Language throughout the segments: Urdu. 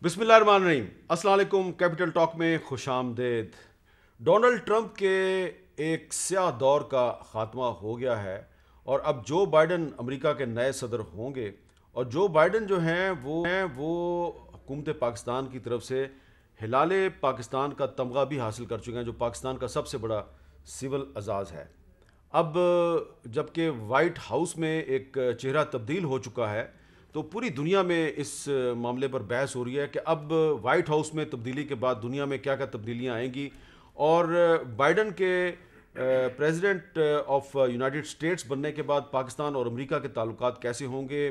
بسم اللہ الرحمن الرحیم، السلام علیکم۔ کیپٹل ٹاک میں خوش آمدید۔ ڈونلڈ ٹرمپ کے ایک سیاہ دور کا خاتمہ ہو گیا ہے اور اب جو بائیڈن امریکہ کے نئے صدر ہوں گے، اور جو بائیڈن جو ہیں وہ حکومت پاکستان کی طرف سے ہلال پاکستان کا تمغہ بھی حاصل کر چکے ہیں، جو پاکستان کا سب سے بڑا سول اعزاز ہے۔ اب جب کہ وائٹ ہاؤس میں ایک چہرہ تبدیل ہو چکا ہے، تو پوری دنیا میں اس معاملے پر بحث ہو رہی ہے کہ اب وائٹ ہاؤس میں تبدیلی کے بعد دنیا میں کیا کیا تبدیلیاں آئیں گی، اور بائیڈن کے پریزیڈنٹ آف یونائٹڈ اسٹیٹس بننے کے بعد پاکستان اور امریکہ کے تعلقات کیسے ہوں گے،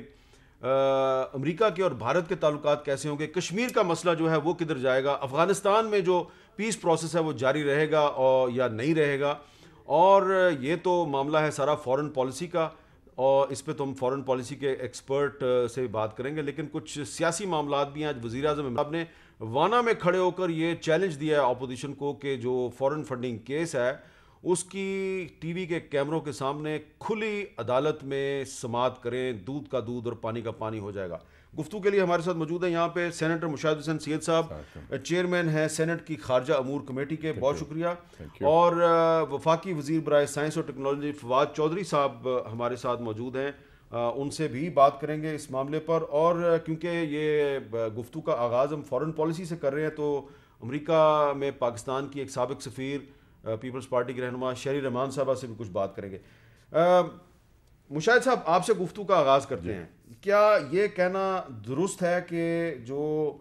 امریکہ کے اور بھارت کے تعلقات کیسے ہوں گے، کشمیر کا مسئلہ جو ہے وہ کدھر جائے گا، افغانستان میں جو پیس پروسیس ہے وہ جاری رہے گا اور یا نہیں رہے گا، اور یہ تو معاملہ ہے سارا فورن پالیسی کا، اور اس پہ تو ہم فورن پالیسی کے ایکسپرٹ سے بات کریں گے، لیکن کچھ سیاسی معاملات بھی ہیں۔ آج وزیر اعظم عمران نے وانا میں کھڑے ہو کر یہ چیلنج دیا ہے اپوزیشن کو کہ جو فورن فنڈنگ کیس ہے اس کی ٹی وی کے کیمروں کے سامنے کھلی عدالت میں سماعت کریں، دودھ کا دودھ اور پانی کا پانی ہو جائے گا۔ گفتگو کے لیے ہمارے ساتھ موجود ہیں یہاں پہ سینیٹر مشاہد حسین سید صاحب، چیئرمین ہیں سینٹ کی خارجہ امور کمیٹی کے، بہت شکریہ، اور وفاقی وزیر برائے سائنس اور ٹیکنالوجی فواد چودھری صاحب ہمارے ساتھ موجود ہیں، ان سے بھی بات کریں گے اس معاملے پر۔ اور کیونکہ یہ گفتگو کا آغاز ہم فورن پالیسی سے کر رہے ہیں، تو امریکہ میں پاکستان کی ایک سابق سفیر پیپلز پارٹی کے رہنما شہری رحمان صاحبہ سے بھی کچھ بات کریں گے۔ مشاہد صاحب، آپ سے گفتگو کا آغاز کرتے ہیں۔ کیا یہ کہنا درست ہے کہ جو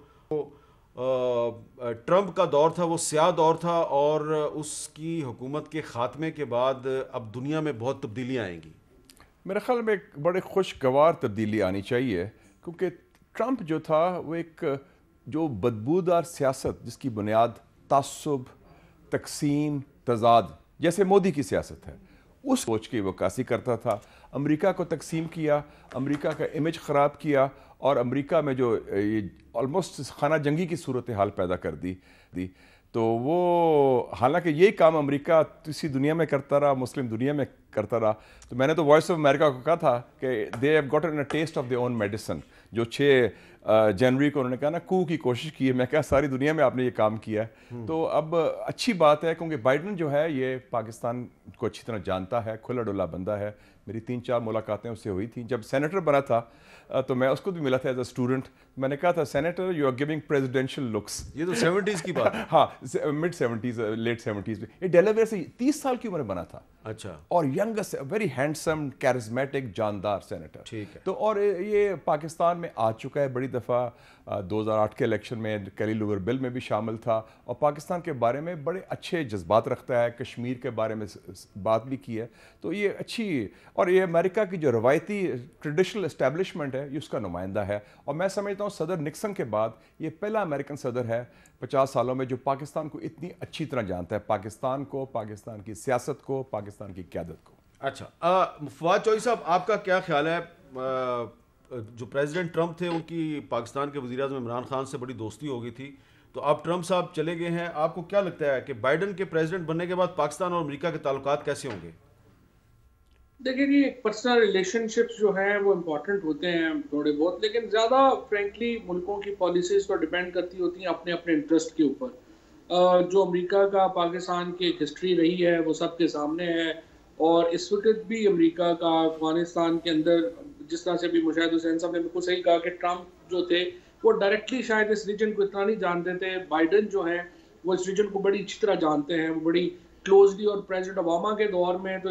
ٹرمپ کا دور تھا وہ سیاہ دور تھا، اور اس کی حکومت کے خاتمے کے بعد اب دنیا میں بہت تبدیلیاں آئیں گی؟ میرے خیال میں ایک بڑے خوشگوار تبدیلی آنی چاہیے، کیونکہ ٹرمپ جو تھا وہ ایک جو بدبودار سیاست جس کی بنیاد تعصب، تقسیم، تضاد جیسے مودی کی سیاست ہے، اس سوچ کی وہ عکاسی کرتا تھا۔ امریکہ کو تقسیم کیا، امریکہ کا امیج خراب کیا، اور امریکہ میں جو آلموسٹ خانہ جنگی کی صورتحال پیدا کر دی۔ تو وہ حالانکہ یہی کام امریکہ اسی دنیا میں کرتا رہا، مسلم دنیا میں کرتا رہا، تو میں نے تو وائس آف امریکہ کو کہا تھا کہ they have gotten a test of their own medicine. جو 6 جنوری کو انہوں نے کہا نا کو کی کوشش کی ہے، میں کہا ساری دنیا میں آپ نے یہ کام کیا ہے۔ تو اب اچھی بات ہے، کیونکہ بائیڈن جو ہے یہ پاکستان کو اچھی طرح جانتا ہے، کھلا ڈولا بندہ ہے۔ میری 3-4 ملاقاتیں اس سے ہوئی تھیں۔ جب سینیٹر بنا تھا تو میں اس کو بھی ملا تھا ایز اے اسٹوڈنٹ، میں نے کہا تھا senator you are giving presidential looks. یہ تو 70s کی بات ہے۔ ہاں، مڈ 70s لیٹ 70s میں یہ ڈیلاویئر سے 30 سال کی عمر میں بنا تھا، اچھا، اور ینگسٹ ویری ہینڈسم کیرزمیٹک جاندار سینیٹر۔ ٹھیک ہے۔ تو اور یہ پاکستان میں آ چکا ہے بڑی دفعہ، 2008 کے الیکشن میں کیلی لوگر بل میں بھی شامل تھا، اور پاکستان کے بارے میں بڑے اچھے جذبات رکھتا ہے، کشمیر کے بارے میں بات بھی کی ہے۔ تو یہ اچھی، اور یہ امریکہ کی جو روایتی ٹریڈیشنل اسٹیبلشمنٹ ہے یہ اس کا نمائندہ ہے، اور میں سمجھتا ہوں صدر نکسن کے بعد یہ پہلا امریکن صدر ہے 50 سالوں میں جو پاکستان کو اتنی اچھی طرح جانتا ہے، پاکستان کو، پاکستان کی سیاست کو، پاکستان کی قیادت کو۔ اچھا، فواد چودھری صاحب، آپ کا کیا خیال ہے؟ جو پریزیڈنٹ ٹرمپ تھے ان کی پاکستان کے وزیر اعظم عمران خان سے بڑی دوستی ہو گئی تھی، تو اب ٹرمپ صاحب چلے گئے ہیں، آپ کو کیا لگتا ہے کہ بائیڈن کے پریزیڈنٹ بننے کے بعد پاکستان اور امریکہ کے تعلقات کیسے ہوں گے؟ دیکھیں جی، ایک پرسنل ریلیشن شپس جو ہیں وہ امپورٹنٹ ہوتے ہیں تھوڑے بہت، لیکن زیادہ فرینکلی ملکوں کی پالیسیز پر ڈیپینڈ کرتی ہوتی ہیں اپنے اپنے انٹرسٹ کے اوپر۔ جو امریکہ کا پاکستان کی ایک ہسٹری رہی ہے وہ سب کے سامنے ہے، اور اس وقت بھی امریکہ کا افغانستان کے اندر جس طرح سے بھی مشاہد حسین صاحب نے بالکل صحیح کہا کہ ٹرمپ جو تھے وہ ڈائریکٹلی شاید اس ریجن کو اتنا نہیں جانتے تھے، بائیڈن جو ہیں وہ اس ریجن کو بڑی اچھی طرح جانتے ہیں، وہ بڑی کلوزلی، اور پریزیڈنٹ اوباما کے دور میں تو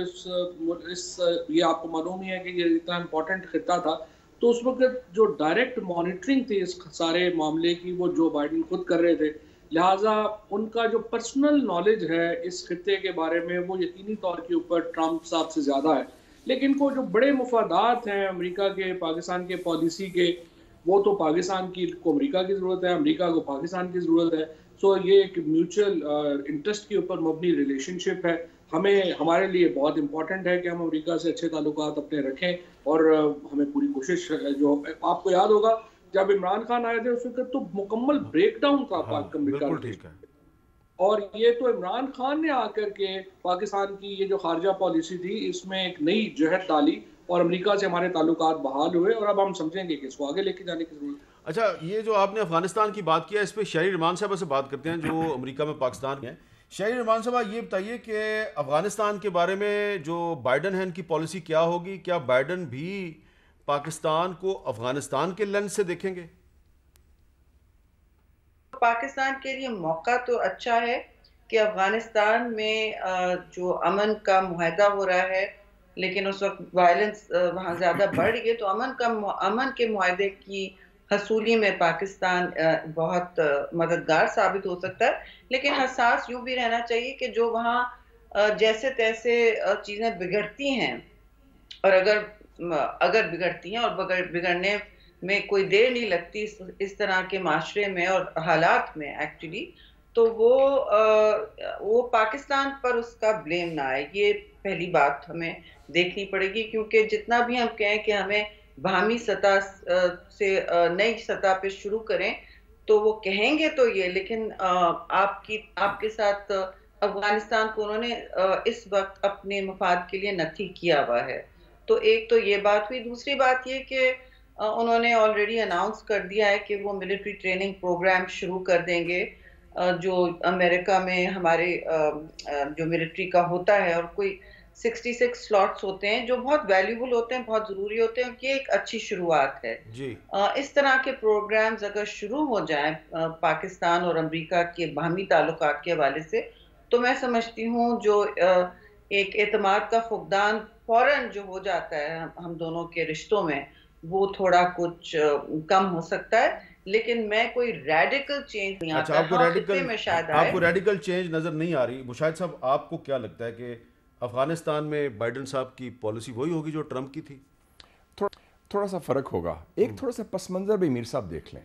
یہ آپ کو معلوم ہی ہے کہ یہ اتنا امپورٹنٹ خطہ تھا، تو اس وقت جو ڈائریکٹ مانیٹرنگ تھی اس سارے معاملے کی وہ جو بائیڈن خود کر رہے تھے، لہٰذا ان کا جو پرسنل نالج ہے اس خطے کے بارے میں وہ یقینی طور کے اوپر ٹرمپ صاحب سے زیادہ ہے۔ لیکن کو جو بڑے مفادات ہیں امریکہ کے پاکستان کے پالیسی کے، وہ تو پاکستان کو امریکہ کی ضرورت ہے، امریکہ کو پاکستان کی ضرورت ہے۔ سو یہ ایک میوچل انٹرسٹ کے اوپر مبنی ریلیشن شپ ہے۔ ہمارے لیے بہت امپورٹنٹ ہے کہ ہم امریکہ سے اچھے تعلقات اپنے رکھیں، اور ہمیں پوری کوشش، جو آپ کو یاد ہوگا جب عمران خان آئے تھے اس وقت تو مکمل بریک ڈاؤن تھا ہاں، پاک امریکہ بالکل ریلیشن، ٹھیک ہے۔ اور یہ تو عمران خان نے آ کر کے پاکستان کی یہ جو خارجہ پالیسی تھی اس میں ایک نئی جہت ڈالی، اور امریکہ سے ہمارے تعلقات بحال ہوئے، اور اب ہم سمجھیں گے کہ اس کو آگے لے کے جانے کی ضرورت ہے۔ اچھا، یہ جو آپ نے افغانستان کی بات کیا، اس پہ شہری رحمان صاحب سے بات کرتے ہیں جو امریکہ میں پاکستان کے ہیں. شہری رحمان صاحب یہ بتائیے کہ افغانستان کے بارے میں جو بائیڈن ہے ان کی پالیسی کیا ہوگی؟ کیا بائیڈن بھی پاکستان کو افغانستان کے لینس سے دیکھیں گے؟ پاکستان کے لیے موقع تو اچھا ہے کہ افغانستان میں جو امن کا معاہدہ ہو رہا ہے لیکن اس وقت وائلنس وہاں زیادہ بڑھ رہی ہے، تو امن کے معاہدے کی حصولی میں پاکستان بہت مددگار ثابت ہو سکتا ہے، لیکن حساس یوں بھی رہنا چاہیے کہ جو وہاں جیسے تیسے چیزیں بگڑتی ہیں، اور اگر بگڑتی ہیں اور بگڑنے میں کوئی دیر نہیں لگتی اس طرح کے معاشرے میں اور حالات میں ایکچولی، تو وہ پاکستان پر اس کا بلیم نہ آئے. یہ پہلی بات ہمیں دیکھنی پڑے گی، کیونکہ جتنا بھی ہم کہیں کہ ہمیں باہمی سطح سے نئی سطح پہ شروع کریں، تو وہ کہیں گے تو یہ، لیکن آپ کے ساتھ افغانستان کو انہوں نے اس وقت اپنے مفاد کے لیے نتھی کیا ہوا ہے. تو ایک تو یہ بات ہوئی. دوسری بات یہ کہ انہوں نے آلریڈی اناؤنس کر دیا ہے کہ وہ ملٹری ٹریننگ پروگرام شروع کر دیں گے، جو امریکہ میں ہمارے جو ملٹری کا ہوتا ہے، اور کوئی 66 سلاٹس ہوتے ہیں جو بہت ویلیوبل ہوتے ہیں، بہت ضروری ہوتے ہیں. یہ ایک اچھی شروعات ہے. جی، اس طرح کے پروگرامز اگر شروع ہو جائیں پاکستان اور امریکہ کے باہمی تعلقات کے حوالے سے، تو میں سمجھتی ہوں جو ایک اعتماد کا فقدان فوراً جو ہو جاتا ہے ہم دونوں کے رشتوں میں، وہ تھوڑا کچھ کم ہو سکتا ہے. لیکن میں کوئی ریڈیکل چینج نہیں آتا. خطے میں شاید آپ کو ریڈیکل چینج نظر نہیں آ رہی. مشاہد صاحب، آپ کو کیا لگتا ہے کہ افغانستان میں بائیڈن صاحب کی پالیسی وہی ہوگی جو ٹرمپ کی تھی؟ تھوڑا سا فرق ہوگا. ایک تھوڑا سا پس منظر بھی میر صاحب دیکھ لیں.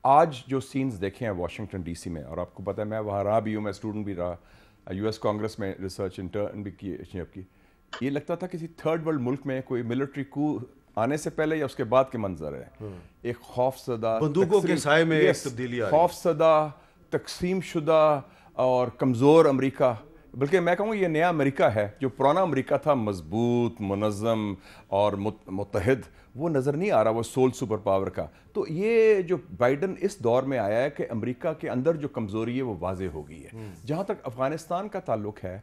آج جو سینز دیکھے ہیں واشنگٹن ڈی سی میں، اور آپ کو پتہ ہے میں وہاں رہا بھی ہوں، میں اسٹوڈنٹ بھی رہا، یو ایس کانگریس میں ریسرچ انٹرن بھی کی. یہ لگتا تھا کسی تھرڈ ورلڈ ملک میں کوئی ملٹری کو آنے سے پہلے یا اس کے بعد کے منظر ہے. ایک خوف زدہ، بندوقوں کے سائے میں ایک تبدیلی آ رہی ہے، خوف زدہ، تقسیم شدہ اور کمزور امریکہ. بلکہ میں کہوں گا یہ نیا امریکہ ہے. جو پرانا امریکہ تھا مضبوط، منظم اور متحد، وہ نظر نہیں آ رہا، وہ سول سپر پاور کا. تو یہ جو بائیڈن اس دور میں آیا ہے کہ امریکہ کے اندر جو کمزوری ہے وہ واضح ہو گئی ہے. جہاں تک افغانستان کا تعلق ہے،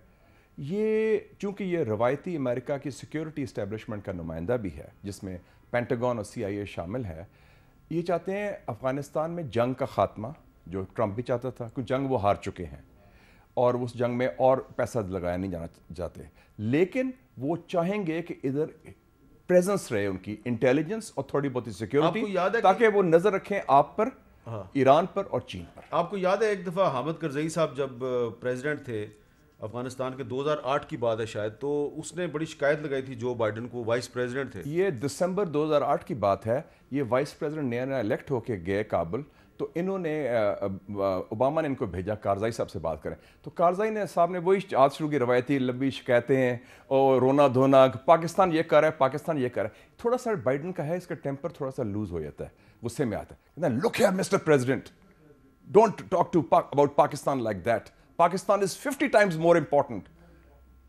یہ چونکہ یہ روایتی امریکہ کی سیکیورٹی اسٹیبلشمنٹ کا نمائندہ بھی ہے، جس میں پینٹاگون اور CIA شامل ہے، یہ چاہتے ہیں افغانستان میں جنگ کا خاتمہ، جو ٹرمپ بھی چاہتا تھا، کیونکہ جنگ وہ ہار چکے ہیں اور اس جنگ میں اور پیسہ لگایا نہیں جانا چاہتے. لیکن وہ چاہیں گے کہ ادھر پریزنس رہے ان کی انٹیلیجنس اور تھوڑی بہت سیکیورٹی، تاکہ وہ نظر رکھیں آپ پر، ایران پر اور چین پر. آپ کو یاد ہے ایک دفعہ حامد کرزئی صاحب جب پریزیڈنٹ تھے افغانستان کے، 2008 کی بات ہے شاید، تو اس نے بڑی شکایت لگائی تھی جو بائیڈن کو، وائس پریزیڈنٹ تھے. یہ دسمبر 2008 کی بات ہے. یہ وائس پریزیڈنٹ نیا الیکٹ ہو کے گئے کابل، تو انہوں نے اوباما نے ان کو بھیجا کارزائی صاحب سے بات کریں. تو کارزائی صاحب نے وہی آج شروع کی روایتی لمبی شکایتیں ہیں اور رونا دھونا، پاکستان یہ کر رہا ہے، پاکستان یہ کر رہا ہے. تھوڑا سا بائیڈن کا ہے، اس کا ٹیمپر تھوڑا سا لوز ہو جاتا ہے، غصے میں آتا ہے. Look here mister president, don't talk to about Pakistan like that. Pakistan is 50 times more important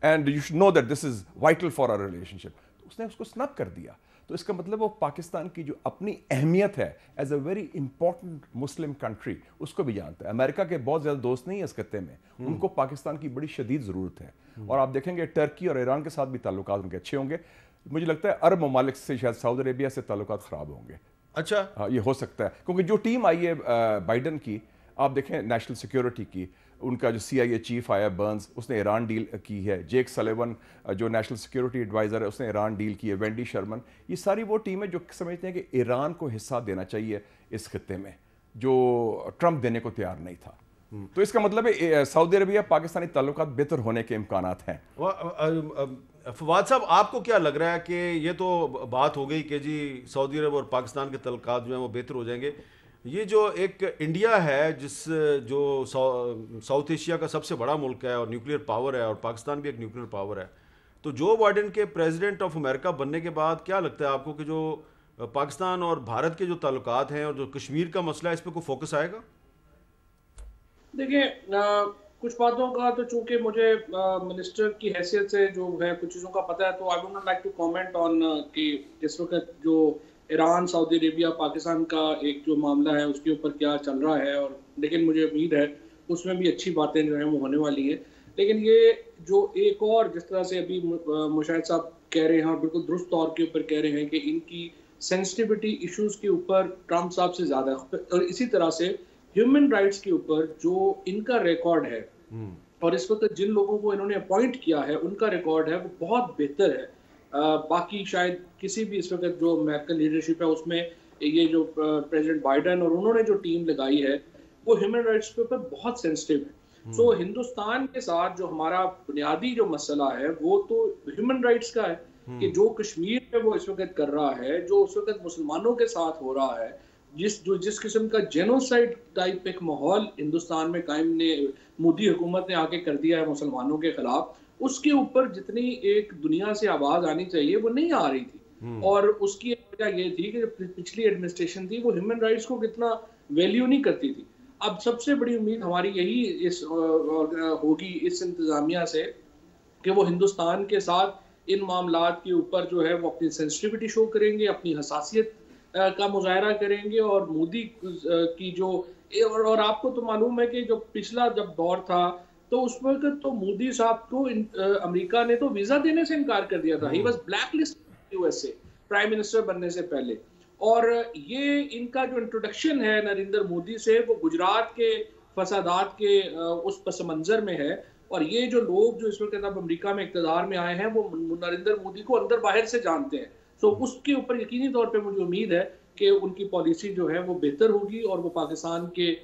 and you should know that this is vital for our relationship. اس نے اس کو سنپ کر دیا. تو اس کا مطلب وہ پاکستان کی جو اپنی اہمیت ہے as a very important Muslim country, اس کو بھی جانتا ہے. امریکہ کے بہت زیادہ دوست نہیں ہیں اس خطے میں، ان کو پاکستان کی بڑی شدید ضرورت ہے. اور آپ دیکھیں گے ٹرکی اور ایران کے ساتھ بھی تعلقات ان کے اچھے ہوں گے. مجھے لگتا ہے عرب ممالک سے شاید سعودی عربیہ سے تعلقات خراب ہوں گے. اچھا، ہاں یہ ہو سکتا ہے، کیونکہ جو ٹیم آئی ہے بائیڈن کی، آپ دیکھیں نیشنل سیکیورٹی کی، ان کا جو CIA چیف آیا برنز، اس نے ایران ڈیل کی ہے. جیک سلیون جو نیشنل سیکیورٹی ایڈوائزر ہے، اس نے ایران ڈیل کی ہے. وینڈی شرمن، یہ ساری وہ ٹیم ہے جو سمجھتے ہیں کہ ایران کو حصہ دینا چاہیے اس خطے میں، جو ٹرمپ دینے کو تیار نہیں تھا. تو اس کا مطلب ہے سعودی عربیہ پاکستانی تعلقات بہتر ہونے کے امکانات ہیں. فواد صاحب، آپ کو کیا لگ رہا ہے کہ یہ تو بات ہو گئی کہ جی سعودی عرب اور پاکستان کے تعلقات جو ہیں وہ بہتر ہو جائیں گے، یہ جو ایک انڈیا ہے جو ساؤتھ ایشیا کا سب سے بڑا ملک ہے اور نیوکلیئر پاور ہے، اور پاکستان بھی ایک نیوکلیئر پاور ہے، تو جو بائیڈن کے پریزیڈنٹ آف امریکہ بننے کے بعد کیا لگتا ہے آپ کو کہ جو پاکستان اور بھارت کے جو تعلقات ہیں اور جو کشمیر کا مسئلہ ہے، اس پہ کوئی فوکس آئے گا؟ دیکھیں، کچھ باتوں کا تو چونکہ مجھے منسٹر کی حیثیت سے جو ہے کچھ چیزوں کا پتہ ہے، تو I would not like to comment on کہ اس وقت جو ایران، سعودی عربیہ، پاکستان کا ایک جو معاملہ ہے اس کے اوپر کیا چل رہا ہے، اور لیکن مجھے امید ہے اس میں بھی اچھی باتیں جو ہیں وہ ہونے والی ہیں. لیکن یہ جو ایک اور جس طرح سے ابھی مشاہد صاحب کہہ رہے ہیں اور بالکل درست طور کے اوپر کہہ رہے ہیں کہ ان کی سینسٹیوٹی ایشوز کے اوپر ٹرمپ صاحب سے زیادہ ہے، اور اسی طرح سے ہیومن رائٹس کے اوپر جو ان کا ریکارڈ ہے اور اس وقت جن لوگوں کو انہوں نے اپوائنٹ کیا ہے ان کا ریکارڈ ہے وہ بہت بہتر ہے. باقی شاید کسی بھی اس وقت جو امریکن لیڈرشپ ہے اس میں یہ جو پریزیڈنٹ بائیڈن اور انہوں نے جو ٹیم لگائی ہے وہ ہیومن رائٹس کے اوپر بہت سینسٹیو ہے. سو ہندوستان کے ساتھ جو ہمارا بنیادی جو مسئلہ ہے وہ تو ہیومن رائٹس کا ہے کہ جو کشمیر میں وہ اس وقت کر رہا ہے، جو اس وقت مسلمانوں کے ساتھ ہو رہا ہے، جس قسم کا جینوسائڈ ٹائپ ایک ماحول ہندوستان میں قائم نے مودی حکومت نے آ کے کر دیا ہے مسلمانوں کے خلاف، اس کے اوپر جتنی ایک دنیا سے آواز آنی چاہیے وہ نہیں آ رہی تھی. اور اس کی وجہ یہ تھی کہ جو پچھلی ایڈمنسٹریشن تھی وہ ہیومن رائٹس کو کتنا ویلیو نہیں کرتی تھی. اب سب سے بڑی امید ہماری یہی ہوگی اس انتظامیہ سے کہ وہ ہندوستان کے ساتھ ان معاملات کے اوپر جو ہے وہ اپنی سینسٹیوٹی شو کریں گے، اپنی حساسیت کا مظاہرہ کریں گے. اور مودی کی جو اور آپ کو تو معلوم ہے کہ جو پچھلا جب دور تھا تو اس وقت تو مودی صاحب کو امریکہ نے تو ویزا دینے سے انکار کر دیا تھا. He was black list U S سے پرائم منسٹر بننے سے پہلے. اور یہ ان کا جو انٹروڈکشن ہے نریندر مودی سے وہ گجرات کے فسادات کے اس پس منظر میں ہے. اور یہ جو لوگ جو اس وقت اب امریکہ میں اقتدار میں آئے ہیں وہ نریندر مودی کو اندر باہر سے جانتے ہیں. سو اس کے اوپر یقینی طور پہ مجھے امید ہے کہ ان کی پالیسی جو ہے وہ بہتر ہوگی اور وہ پاکستان کے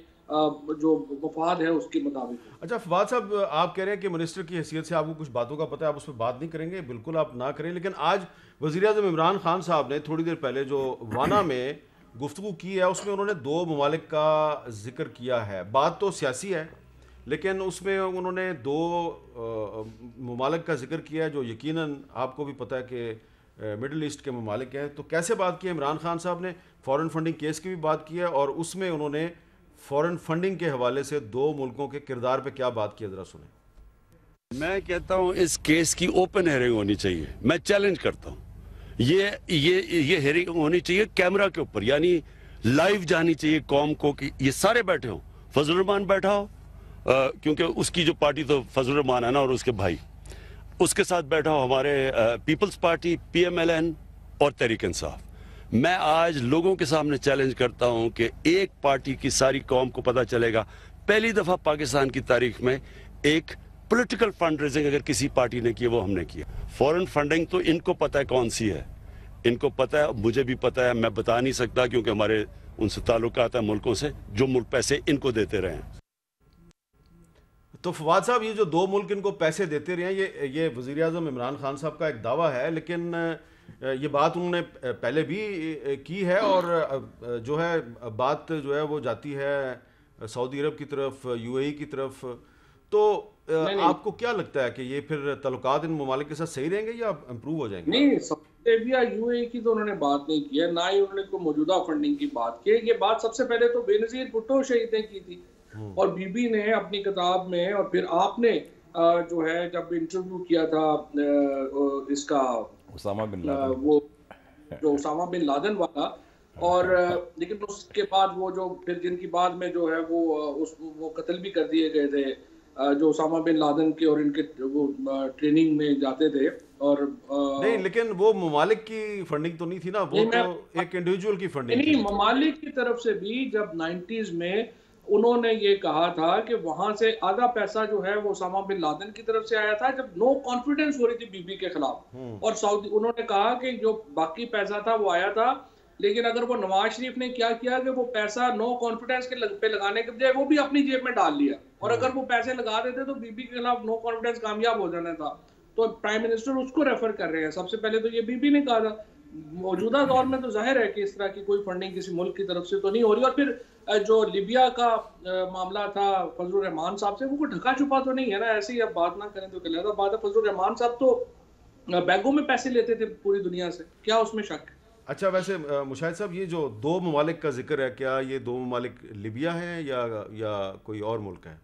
جو مفاد ہے اس کے مطابق. اچھا فواد صاحب، آپ کہہ رہے ہیں کہ منسٹر کی حیثیت سے آپ کو کچھ باتوں کا پتہ ہے، آپ اس پہ بات نہیں کریں گے، بالکل آپ نہ کریں. لیکن آج وزیر اعظم عمران خان صاحب نے تھوڑی دیر پہلے جو وانا میں گفتگو کی ہے اس میں انہوں نے 2 ممالک کا ذکر کیا ہے. بات تو سیاسی ہے لیکن اس میں انہوں نے 2 ممالک کا ذکر کیا ہے جو یقیناً آپ کو بھی پتہ ہے کہ مڈل ایسٹ کے ممالک ہیں. تو کیسے بات کی ہے عمران خان صاحب نے؟ فورن فنڈنگ کیس کی بھی بات کی ہے اور اس میں انہوں نے فورن فنڈنگ کے حوالے سے 2 ملکوں کے کردار پہ کیا بات کی ہے، ذرا سنیں. میں کہتا ہوں اس کیس کی اوپن ہیئرنگ ہونی چاہیے. میں چیلنج کرتا ہوں یہ ہیئرنگ ہونی چاہیے کیمرہ کے اوپر، یعنی لائیو جانی چاہیے قوم کو کہ یہ سارے بیٹھے ہوں. فضل الرحمان بیٹھا ہو کیونکہ اس کی جو پارٹی تو فضل الرحمان ہے نا، اور اس کے بھائی، اس کے ساتھ بیٹھا ہو ہمارے Peoples Party, P M L N اور تحریک انصاف. میں آج لوگوں کے سامنے چیلنج کرتا ہوں کہ ایک پارٹی کی ساری قوم کو پتہ چلے گا. پہلی دفعہ پاکستان کی تاریخ میں ایک پولیٹیکل فنڈ ریزنگ اگر کسی پارٹی نے کی وہ ہم نے کیا. فورن فنڈنگ تو ان کو پتہ ہے کون سی ہے، ان کو پتہ ہے، مجھے بھی پتہ ہے. میں بتا نہیں سکتا کیونکہ ہمارے ان سے تعلقات ہیں ملکوں سے جو ملک پیسے ان کو دیتے رہے ہیں. تو فواد صاحب، یہ جو 2 ملک ان کو پیسے دیتے رہے ہیں، یہ وزیر اعظم عمران خان صاحب کا ایک دعویٰ ہے، لیکن یہ بات انہوں نے پہلے بھی کی ہے اور جو ہے بات جو ہے وہ جاتی ہے سعودی عرب کی طرف، یو اے ای کی طرف. تو آپ کو کیا لگتا ہے کہ یہ پھر تعلقات ان ممالک کے ساتھ صحیح رہیں گے یا امپروو ہو جائیں گے؟ نہیں، سعودی عربیہ یو اے ای کی تو انہوں نے بات نہیں کی ہے، نہ ہی انہوں نے کوئی موجودہ فنڈنگ کی بات کی ہے. یہ بات سب سے پہلے تو بے نظیر بھٹو شہید نے کی تھی اور بی بی نے اپنی کتاب میں، اور پھر آپ نے جو ہے جب انٹرویو کیا تھا اس کا اسامہ بن لادن، وہ جو اسامہ بن لادن والا، اور لیکن اس کے بعد وہ جو پھر جن کی بعد میں جو ہے وہ قتل بھی کر دیے گئے تھے، جو اسامہ بن لادن کے اور ان کے وہ ٹریننگ میں جاتے تھے. اور نہیں، لیکن وہ ممالک کی فنڈنگ تو نہیں تھی نا، وہ تو ایک انڈیویجول کی فنڈنگ تھی. نہیں، ممالک کی طرف سے بھی جب 90s میں انہوں نے یہ کہا تھا کہ وہاں سے آدھا پیسہ جو ہے وہ اسامہ بن لادن کی طرف سے آیا تھا جب نو کانفیڈنس ہو رہی تھی بی بی کے خلاف. اور سعودی انہوں نے کہا کہ جو باقی پیسہ تھا وہ آیا تھا، لیکن اگر وہ نواز شریف نے کیا کیا کہ وہ پیسہ نو کانفیڈنس کے پہ لگانے کے بجائے وہ بھی اپنی جیب میں ڈال لیا، اور اگر وہ پیسے لگا دیتے تو بی بی کے خلاف نو کانفیڈنس کامیاب ہو جانا تھا. تو پرائم منسٹر اس کو ریفر کر رہے ہیں. سب سے پہلے تو یہ بی بی نے کہا تھا. موجودہ دور میں تو ظاہر ہے کہ اس طرح کی کوئی فنڈنگ کسی ملک کی طرف سے تو نہیں ہو رہی. اور پھر جو لیبیا کا معاملہ تھا فضل الرحمان صاحب سے، وہ کوئی ڈھکا چھپا تو نہیں ہے نا، ایسے ہی اب بات نہ کریں تو علیحدہ بات ہے. فضل الرحمان صاحب تو بیگوں میں پیسے لیتے تھے پوری دنیا سے، کیا اس میں شک ہے؟ اچھا، ویسے مشاہد صاحب، یہ جو 2 ممالک کا ذکر ہے، کیا یہ 2 ممالک لیبیا ہیں یا کوئی اور ملک ہے؟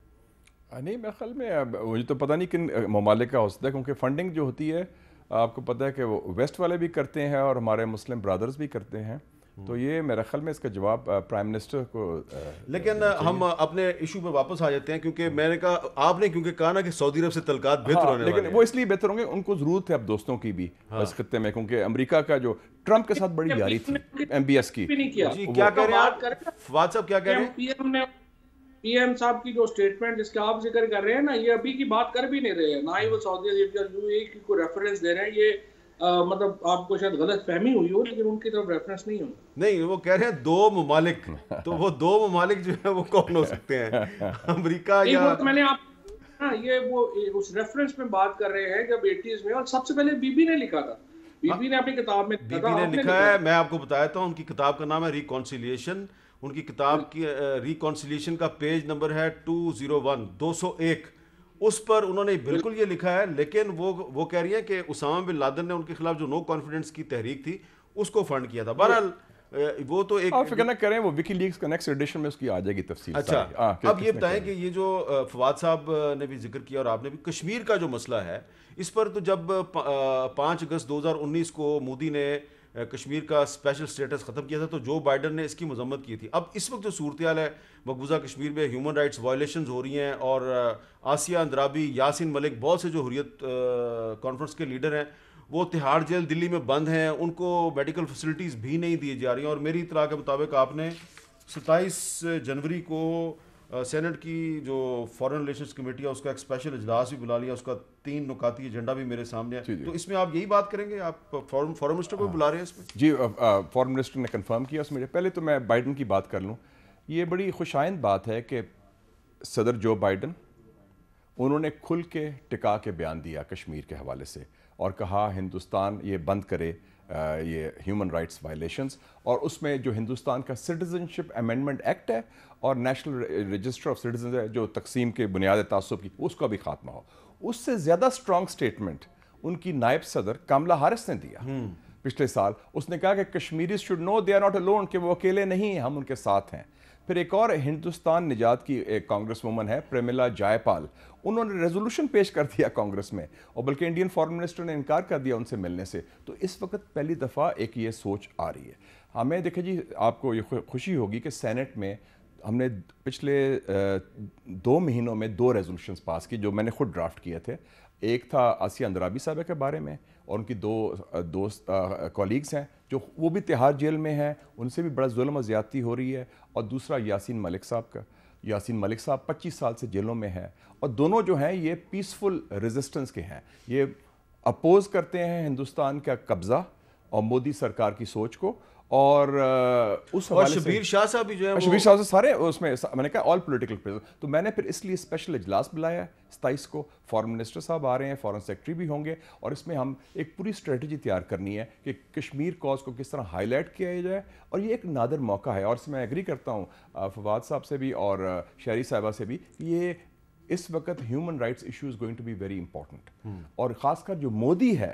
نہیں، میرے خیال میں مجھے تو پتہ نہیں کن ممالک کا ہو سکتا ہے، کیونکہ فنڈنگ جو ہوتی ہے آپ کو پتہ ہے کہ وہ ویسٹ والے بھی کرتے ہیں اور ہمارے مسلم برادرز بھی کرتے ہیں. تو یہ میرا خیال میں اس کا جواب پرائم منسٹر کو. لیکن ہم اپنے ایشو پہ واپس آ جاتے ہیں, کیونکہ میں نے کہا, آپ نے کیونکہ کہا نا کہ سعودی عرب سے تعلقات بہتر ہونے والے ہیں. لیکن وہ اس لیے بہتر ہوں گے, ان کو ضرورت ہے اب دوستوں کی بھی اس خطے میں, کیونکہ امریکہ کا جو ٹرمپ کے ساتھ بڑی یاری تھی ایم بی ایس کی. جی کیا کہہ رہے ہیں آپ فواد صاحب, کیا کہہ رہے ہیں؟ پی ایم صاحب کی جو سٹیٹمنٹ جس کا آپ ذکر کر رہے ہیں نا, یہ ابھی کی بات کر بھی نہیں رہے ہیں, نہ ہی وہ سعودی عرب یا یو اے ای کی کوئی ریفرنس دے رہے ہیں. یہ مطلب آپ کو شاید غلط فہمی ہوئی ہو, لیکن ان کی طرف ریفرنس نہیں ہوگا. نہیں, وہ کہہ رہے ہیں 2 ممالک, تو وہ 2 ممالک جو ہیں وہ کون ہو سکتے ہیں, امریکہ یا؟ میں نے آپ یہ وہ اس ریفرنس میں بات کر رہے ہیں جب 80s میں, اور سب سے پہلے بی بی نے لکھا تھا, بی بی نے اپنی کتاب میں لکھا ہے. میں آپ کو بتاتا ہوں, ان کی کتاب کا نام ہے ریکانسیلیشن. ان کی کتاب کی ریکانسیلیشن کا پیج نمبر ہے 201. اس پر انہوں نے بالکل یہ لکھا ہے, لیکن وہ کہہ رہی ہیں کہ اسامہ بن لادن نے ان کے خلاف جو نو کانفیڈنس کی تحریک تھی اس کو فنڈ کیا تھا. بہرحال وہ تو ایک فکر نہ کریں, وہ وکی لیکس کا نیکسٹ ایڈیشن میں اس کی آ جائے گی تفصیل. اچھا, اب یہ بتائیں کہ یہ جو فواد صاحب نے بھی ذکر کیا اور آپ نے بھی, کشمیر کا جو مسئلہ ہے, اس پر تو جب 5 اگست 2019 کو مودی نے کشمیر کا اسپیشل سٹیٹس ختم کیا تھا تو جو بائیڈن نے اس کی مذمت کی تھی. اب اس وقت جو صورتحال ہے مقبوضہ کشمیر میں, ہیومن رائٹس وائلیشنز ہو رہی ہیں, اور آسیہ اندرابی, یاسین ملک, بہت سے جو حریت کانفرنس کے لیڈر ہیں وہ تہاڑ جیل دلی میں بند ہیں, ان کو میڈیکل فیسلٹیز بھی نہیں دی جا رہی ہیں. اور میری اطلاع کے مطابق آپ نے 27 جنوری کو سینٹ کی جو فارن ریلیشنز کمیٹی ہے اس کا ایک اسپیشل اجلاس بھی بلا لیا, اس کا 3 نکاتی ایجنڈا بھی میرے سامنے ہے. تو اس میں آپ یہی بات کریں گے, آپ فارن منسٹر کو بلا رہے ہیں اس میں؟ جی, فارن منسٹر نے کنفرم کیا اس میں. پہلے تو میں بائیڈن کی بات کر لوں. یہ بڑی خوشائند بات ہے کہ صدر جو بائیڈن, انہوں نے کھل کے ٹکا کے بیان دیا کشمیر کے حوالے سے, اور کہا ہندوستان یہ بند کرے یہ ہیومن رائٹس وائلیشنز, اور اس میں جو ہندوستان کا سٹیزنشپ امینڈمنٹ ایکٹ ہے اور نیشنل رجسٹر آف سٹیزنز ہے جو تقسیم کے بنیاد تعصب کی, اس کا بھی خاتمہ ہو. اس سے زیادہ سٹرانگ سٹیٹمنٹ ان کی نائب صدر کاملا ہارس نے دیا پچھلے سال. اس نے کہا کہ Kashmiris should know they are not alone, کہ وہ اکیلے نہیں ہیں, ہم ان کے ساتھ ہیں. پھر ایک اور ہندوستان نجات کی ایک کانگریس وومن ہے پریملا جائے پال, انہوں نے ریزولوشن پیش کر دیا کانگریس میں, اور بلکہ انڈین فارن منسٹر نے انکار کر دیا ان سے ملنے سے. تو اس وقت پہلی دفعہ ایک یہ سوچ آ رہی ہے. ہمیں دیکھیں جی, آپ کو یہ خوشی ہوگی کہ سینٹ میں ہم نے پچھلے 2 مہینوں میں 2 ریزولوشنز پاس کی جو میں نے خود ڈرافٹ کیے تھے. ایک تھا آسیہ اندرابی صاحبہ کے بارے میں, اور ان کی 2 دوست کولیگز ہیں جو وہ بھی تہاڑ جیل میں ہیں, ان سے بھی بڑا ظلم و زیادتی ہو رہی ہے. اور دوسرا یاسین ملک صاحب کا. یاسین ملک صاحب 25 سال سے جیلوں میں ہیں, اور دونوں جو ہیں یہ پیسفل ریزسٹنس کے ہیں, یہ اپوز کرتے ہیں ہندوستان کا قبضہ اور مودی سرکار کی سوچ کو. اور اس حوالے سے شبیر شاہ صاحب بھی جو ہے, شبیر شاہ سے سارے اس میں میں نے کہا آل پولیٹیکل پریزنر. تو میں نے پھر اس لیے اسپیشل اجلاس بلایا ہے 27 کو. فارن منسٹر صاحب آ رہے ہیں, فارن سیکرٹری بھی ہوں گے, اور اس میں ہم ایک پوری اسٹریٹجی تیار کرنی ہے کہ کشمیر کاز کو کس طرح ہائی لائٹ کیا جائے. اور یہ ایک نادر موقع ہے, اور اس میں ایگری کرتا ہوں فواد صاحب سے بھی اور شہری صاحبہ سے بھی, یہ اس وقت human rights issues going to be very important. اور خاص کر جو مودی ہے,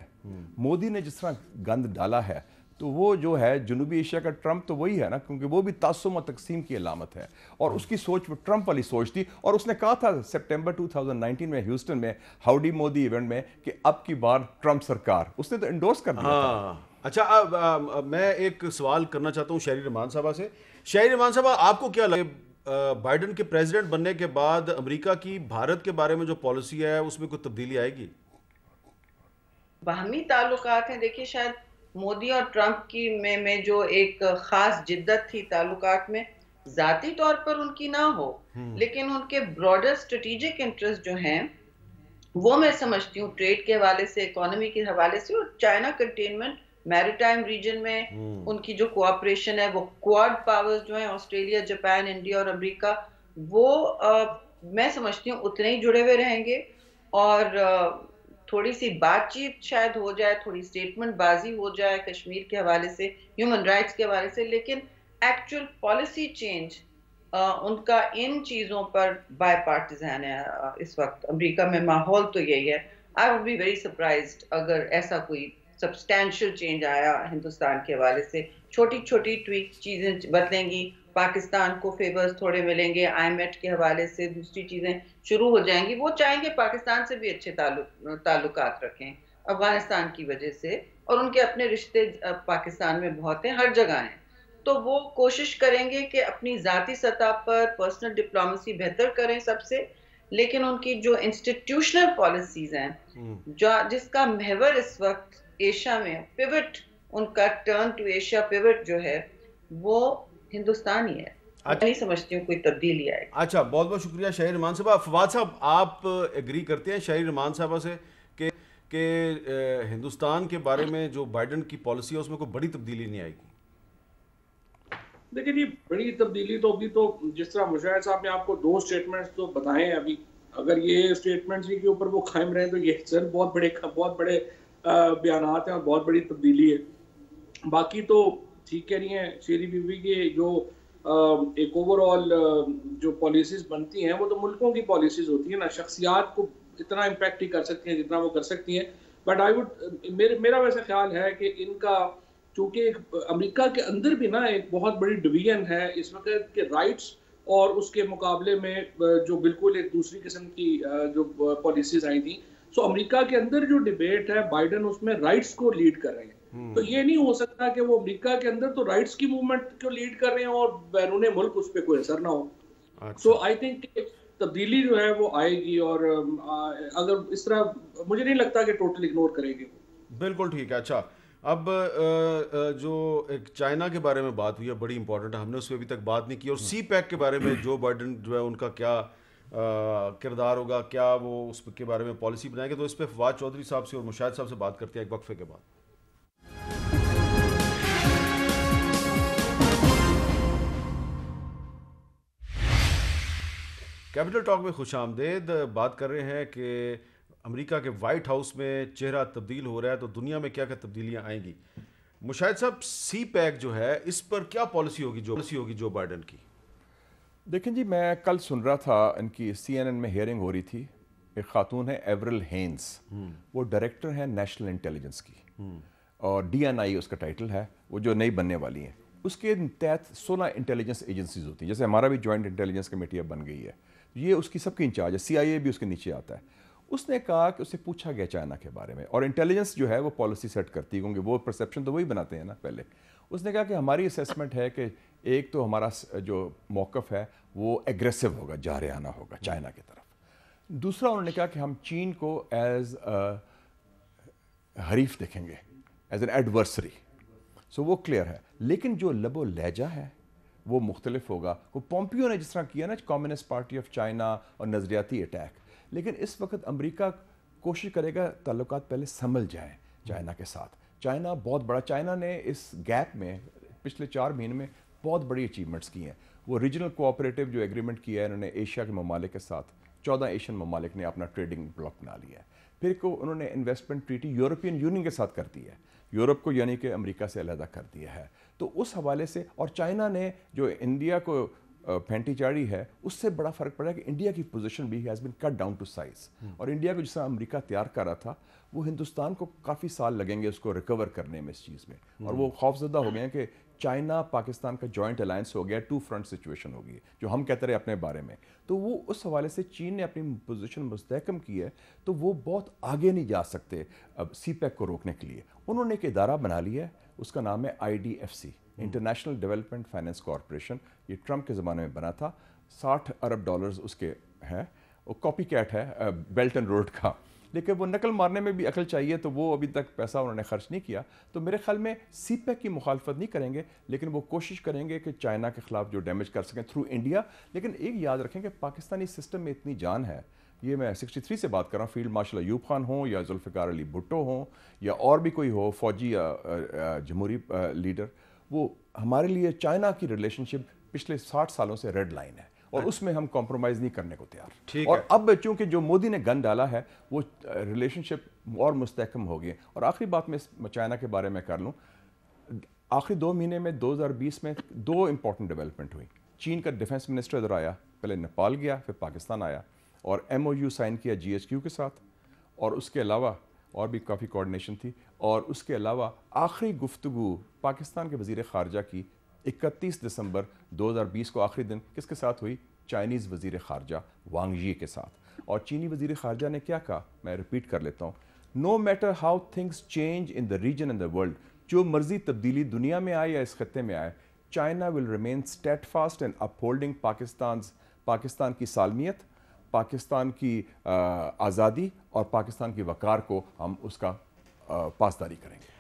مودی نے جس طرح گند ڈالا ہے, تو وہ جو ہے جنوبی ایشیا کا ٹرمپ تو وہی ہے نا, کیونکہ وہ بھی تعصب و تقسیم کی علامت ہے, اور اس کی سوچ وہ ٹرمپ والی سوچ تھی. اور اس نے کہا تھا سپٹمبر 2019 میں ہیوسٹن میں ہاؤڈی مودی ایونٹ میں کہ اب کی بار ٹرمپ سرکار, اس نے تو انڈورس کر دیا تھا. اچھا, میں ایک سوال کرنا چاہتا ہوں شہری رحمان صاحبہ سے. شہری رحمان صاحبہ, آپ کو کیا لگے بائیڈن کے پریزیڈنٹ بننے کے بعد امریکہ کی بھارت کے بارے میں جو پالیسی ہے اس میں کوئی تبدیلی آئے گی؟ باہمی تعلقات ہیں, دیکھیے شاید مودی اور ٹرمپ کی میں جو ایک خاص جدت تھی تعلقات میں, ذاتی طور پر ان کی نہ ہو, لیکن ان کے براڈر اسٹریٹجک انٹرسٹ جو ہیں وہ میں سمجھتی ہوں ٹریڈ کے حوالے سے, اکانومی کے حوالے سے, اور چائنا کنٹینمنٹ, میریٹائم ریجن میں ان کی جو کوآپریشن ہے, وہ کوآڈ پاورز جو ہیں آسٹریلیا, جاپان, انڈیا اور امریکہ, وہ میں سمجھتی ہوں اتنے ہی جڑے ہوئے رہیں گے. اور تھوڑی سی بات چیت شاید ہو جائے, تھوڑی سٹیٹمنٹ بازی ہو جائے کشمیر کے حوالے سے, ہیومن رائٹس کے حوالے سے, لیکن ایکچوئل پالیسی چینج ان کا ان چیزوں پر بائی پارٹیزن ہے اس وقت امریکہ میں. ماحول تو یہی ہے. I would be very surprised اگر ایسا کوئی سبسٹینشیل چینج آیا ہندوستان کے حوالے سے. چھوٹی چھوٹی ٹویک چیزیں بدلیں گی, پاکستان کو فیورز تھوڑے ملیں گے, آئی میٹ کے حوالے سے دوسری چیزیں شروع ہو جائیں گی. وہ چاہیں گے پاکستان سے بھی اچھے تعلقات رکھیں, افغانستان کی وجہ سے، اور ان کے اپنے رشتے پاکستان میں بہت ہیں، ہر جگہ ہیں، تو وہ کوشش کریں گے کہ اپنی ذاتی سطح پر پرسنل ڈپلومیسی بہتر کریں سب سے، لیکن ان کی جو انسٹیٹیوشنل پالیسیز ہیں جس کا محور اس وقت ایشیا میں پیوٹ، ان کا ٹرن ٹو ایشیا پیوٹ جو ہے وہ ہندوستان ہی ہے. میں نہیں سمجھتی ہوں کوئی تبدیلی آئے. اچھا، بہت بہت شکریہ شاہین رحمان صاحبہ. فواد صاحب، آپ ایگری کرتے ہیں شاہین رحمان صاحبہ سے کہ ہندوستان کے بارے میں جو بائیڈن کی پالیسی ہے اس میں کوئی بڑی تبدیلی نہیں آئے گی؟ دیکھیں جی، بڑی تبدیلی تو ابھی تو جس طرح مشاہد صاحب نے آپ کو 2 سٹیٹمنٹس تو بتائے ہیں، ابھی اگر یہ سٹیٹمنٹس کے اوپر وہ قائم رہیں تو یہ سر بہت بڑے بیانات ہیں اور بہت بڑی تبدیلی ہے. باقی تو ٹھیک کہہ رہی ہیں شیری بی بی کے جو ایک اوور آل جو پالیسیز بنتی ہیں وہ تو ملکوں کی پالیسیز ہوتی ہیں نا، شخصیات کو اتنا امپیکٹ ہی کر سکتی ہیں جتنا وہ کر سکتی ہیں. بٹ آئی وڈ، میرا ویسا خیال ہے کہ ان کا چونکہ امریکہ کے اندر بھی نا ایک بہت بڑی ڈویژن ہے اس وقت کے رائٹس اور اس کے مقابلے میں جو بالکل ایک دوسری قسم کی جو پالیسیز آئی تھیں. سو امریکہ کے اندر جو ڈیبیٹ ہے بائیڈن اس میں رائٹس کو لیڈ کر رہے ہیں. تو یہ نہیں ہو سکتا کہ وہ امریکہ کے اندر تو رائٹس کی موومنٹ کو لیڈ کر رہے ہیں اور بیرون ملک اس پہ کوئی اثر نہ ہو. سو آئی تھنک تبدیلی جو ہے وہ آئے گی، اور اگر اس طرح مجھے نہیں لگتا کہ ٹوٹل اگنور کرے گی. بالکل ٹھیک ہے. اچھا، اب جو ایک چائنا کے بارے میں بات ہوئی ہے بڑی امپورٹنٹ ہے، ہم نے اس پہ ابھی تک بات نہیں کی. اور سی پیک کے بارے میں جو بائیڈن جو ہے ان کا کیا کردار ہوگا، کیا وہ اس کے بارے میں پالیسی بنائیں گے، تو اس پہ فواد چودھری صاحب سے اور مشاہد صاحب سے بات کرتے ہیں ایک وقفے کے بعد. کیپٹل ٹاک میں خوش آمدید. بات کر رہے ہیں کہ امریکہ کے وائٹ ہاؤس میں چہرہ تبدیل ہو رہا ہے تو دنیا میں کیا کیا تبدیلیاں آئیں گی. مشاہد صاحب، سی پیک جو ہے اس پر کیا پالیسی ہوگی جو بائیڈن کی؟ دیکھیں جی، میں کل سن رہا تھا ان کی CNN میں ہیئرنگ ہو رہی تھی. ایک خاتون ہے ایورل ہینز، وہ ڈائریکٹر ہیں نیشنل انٹیلیجنس کی، اور DNI اس کا ٹائٹل ہے، وہ جو نئی بننے والی ہیں. اس کے تحت 16 انٹیلیجنس ایجنسیز ہوتی ہیں، جیسے ہمارا بھی جوائنٹ انٹیلیجنس کمیٹی اب بن گئی ہے. یہ اس کی سب کی انچارج ہے، CIA بھی اس کے نیچے آتا ہے. اس نے کہا کہ اسے پوچھا گیا چائنا کے بارے میں، اور انٹیلیجنس جو ہے وہ پالیسی سیٹ کرتی ہے کیونکہ وہ پرسیپشن تو وہی بناتے ہیں نا پہلے. اس نے کہا کہ ہماری اسیسمنٹ ہے کہ ایک تو ہمارا جو موقف ہے وہ ایگریسو ہوگا، جارحانہ ہوگا چائنا کی طرف. دوسرا انہوں نے کہا کہ ہم چین کو ایز حریف دیکھیں گے، ایز این ایڈورسری. سو وہ کلیئر ہے. لیکن جو لب و لہجہ ہے وہ مختلف ہوگا. وہ پومپیو نے جس طرح کیا نا کمیونسٹ پارٹی آف چائنا اور نظریاتی اٹیک، لیکن اس وقت امریکہ کوشش کرے گا تعلقات پہلے سنبھل جائیں چائنا کے ساتھ. چائنا بہت بڑا، چائنا نے اس گیپ میں پچھلے 4 مہینے میں بہت بڑی اچیومنٹس کی ہیں. وہ ریجنل کوآپریٹو جو ایگریمنٹ کیا ہے انہوں نے ایشیا کے ممالک کے ساتھ، 14 ایشین ممالک نے اپنا ٹریڈنگ بلاک بنا لیا ہے. پھر کو انہوں نے انویسٹمنٹ ٹریٹی یورپین یونین کے ساتھ کر دی ہے، یورپ کو یعنی کہ امریکہ سے علیحدہ کر دیا ہے. تو اس حوالے سے، اور چائنا نے جو انڈیا کو پھینٹی چاڑی ہے اس سے بڑا فرق پڑا ہے کہ انڈیا کی پوزیشن بھی has been cut down to size. اور انڈیا کو جس طرح امریکہ تیار کر رہا تھا، وہ ہندوستان کو کافی سال لگیں گے اس کو ریکور کرنے میں اس چیز میں. اور وہ خوفزدہ ہو گئے ہیں کہ چائنا پاکستان کا جوائنٹ الائنس ہو گیا، 2 فرنٹ سچویشن ہو گئی جو ہم کہتے رہے اپنے بارے میں. تو وہ اس حوالے سے چین نے اپنی پوزیشن مستحکم کی ہے، تو وہ بہت آگے نہیں جا سکتے اب سی پیک کو روکنے کے لیے. انہوں نے ایک ادارہ بنا لیا ہے، اس کا نام ہے IDFC، international development finance corporation. یہ ٹرمپ کے زمانے میں بنا تھا. $60 ارب اس کے ہیں. وہ کاپی کیٹ ہے بیلٹ اینڈ روڈ کا، لیکن وہ نقل مارنے میں بھی عقل چاہیے، تو وہ ابھی تک پیسہ انہوں نے خرچ نہیں کیا. تو میرے خیال میں سی پیک کی مخالفت نہیں کریں گے، لیکن وہ کوشش کریں گے کہ چائنا کے خلاف جو ڈیمیج کر سکیں تھرو انڈیا. لیکن ایک یاد رکھیں کہ پاکستانی سسٹم میں اتنی جان ہے. یہ میں 63 سے بات کر رہا ہوں، فیلڈ مارشل ایوب خان ہوں یا ذوالفقار علی بھٹو ہوں یا اور بھی کوئی ہو فوجی یا جمہوری لیڈر، وہ ہمارے لیے چائنا کی ریلیشن شپ پچھلے 60 سالوں سے ریڈ لائن ہے، اور اس میں ہم کمپرومائز نہیں کرنے کو تیار. اور اب چونکہ جو مودی نے گن ڈالا ہے وہ ریلیشن شپ اور مستحکم ہو گئی. اور آخری بات میں چائنا کے بارے میں کر لوں. آخری 2 مہینے میں 2020 میں 2 امپورٹنٹ ڈیولپمنٹ ہوئی. چین کا ڈیفنس منسٹر ادھر آیا، پہلے نیپال گیا پھر پاکستان آیا، اور MOU سائن کیا GHQ کے ساتھ. اور اس کے علاوہ اور بھی کافی کوارڈینیشن تھی. اور اس کے علاوہ آخری گفتگو پاکستان کے وزیر خارجہ کی 31 دسمبر 2020 کو آخری دن کس کے ساتھ ہوئی؟ چائنیز وزیر خارجہ وانگ یی کے ساتھ. اور چینی وزیر خارجہ نے کیا کہا، میں ریپیٹ کر لیتا ہوں. no matter how things change in the region and the world, جو مرضی تبدیلی دنیا میں آئے یا اس خطے میں آئے, China will remain steadfast in upholding Pakistan کی سالمیت, پاکستان کی آزادی اور پاکستان کی وقار کو ہم اس کا پاسداری کریں گے.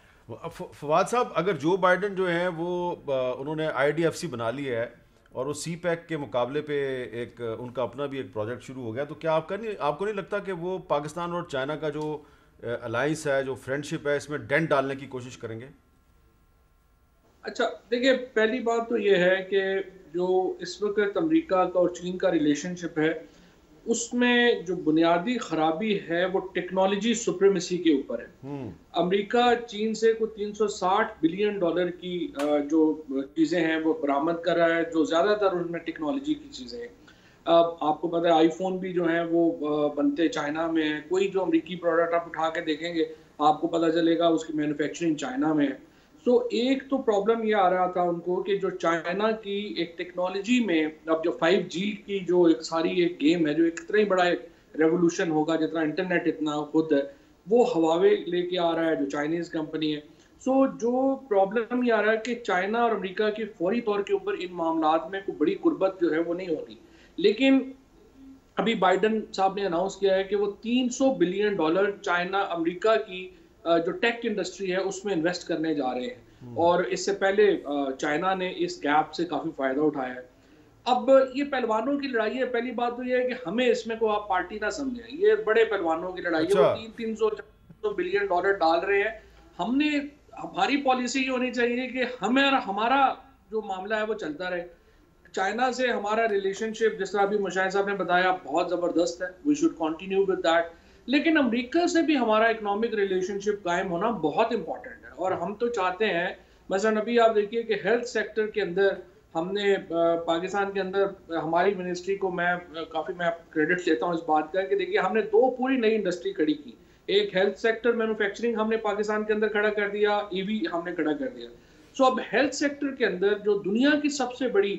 فواد صاحب, اگر جو بائیڈن جو ہیں وہ انہوں نے IDFC بنا لی ہے اور وہ سی پیک کے مقابلے پہ ایک ان کا اپنا بھی ایک پروجیکٹ شروع ہو گیا, تو کیا آپ کو نہیں لگتا کہ وہ پاکستان اور چائنا کا جو الائنس ہے, جو فرینڈشپ ہے, اس میں ڈینٹ ڈالنے کی کوشش کریں گے؟ اچھا دیکھیے, پہلی بات تو یہ ہے کہ جو اس وقت امریکہ کا اور چین کا ریلیشن شپ ہے, اس میں جو بنیادی خرابی ہے وہ ٹیکنالوجی سپریمیسی کے اوپر ہے. امریکہ چین سے کوئی $360 بلین کی جو چیزیں ہیں وہ برآمد کر رہا ہے, جو زیادہ تر ان میں ٹیکنالوجی کی چیزیں ہیں. آپ کو پتہ ہے آئی فون بھی جو ہیں وہ بنتے چائنا میں ہیں. کوئی جو امریکی پروڈکٹ آپ اٹھا کے دیکھیں گے آپ کو پتہ چلے گا اس کی مینوفیکچرنگ چائنا میں ہے. سو ایک تو پرابلم یہ آ رہا تھا ان کو کہ جو چائنا کی ایک ٹیکنالوجی میں اب جو 5G کی جو ایک ساری ایک گیم ہے, جو ایک اتنا ہی بڑا ایک ریولوشن ہوگا جتنا انٹرنیٹ اتنا خود ہے, وہ ہواوے لے کے آ رہا ہے جو چائنیز کمپنی ہے. سو جو پرابلم یہ آ رہا ہے کہ چائنا اور امریکہ کی فوری طور کے اوپر ان معاملات میں کوئی بڑی قربت جو ہے وہ نہیں ہوگی. لیکن ابھی بائیڈن صاحب نے اناؤنس کیا ہے کہ وہ $300 بلین چائنا امریکہ کی جو ٹیک انڈسٹری ہے اس میں انویسٹ کرنے جا رہے ہیں, اور اس سے پہلے چائنا نے اس گیپ سے کافی فائدہ اٹھایا ہے. اب یہ پہلوانوں کی لڑائی ہے. پہلی بات تو یہ ہے کہ ہمیں اس میں کوئی آپ پارٹی نہ سمجھیں, یہ بڑے پہلوانوں کی لڑائی ہے. وہ $300 بلین ڈال رہے ہیں. ہماری پالیسی یہ ہونی چاہیے کہ ہمارا جو معاملہ ہے وہ چلتا رہے. چائنا سے ہمارا ریلیشن شپ جس طرح ابھی مشاہد صاحب نے بتایا بہت زبردست ہے, we should continue with that. لیکن امریکہ سے بھی ہمارا اکنامک ریلیشن شپ قائم ہونا بہت امپورٹنٹ ہے, اور ہم تو چاہتے ہیں, مثلا ابھی آپ دیکھیے کہ ہیلتھ سیکٹر کے اندر ہم نے پاکستان کے اندر ہماری منسٹری کو میں کریڈٹ لیتا ہوں اس بات کا کہ دیکھیے ہم نے 2 پوری نئی انڈسٹری کھڑی کی. ایک ہیلتھ سیکٹر مینوفیکچرنگ ہم نے پاکستان کے اندر کھڑا کر دیا, EV ہم نے کھڑا کر دیا. سو اب ہیلتھ سیکٹر کے اندر جو دنیا کی سب سے بڑی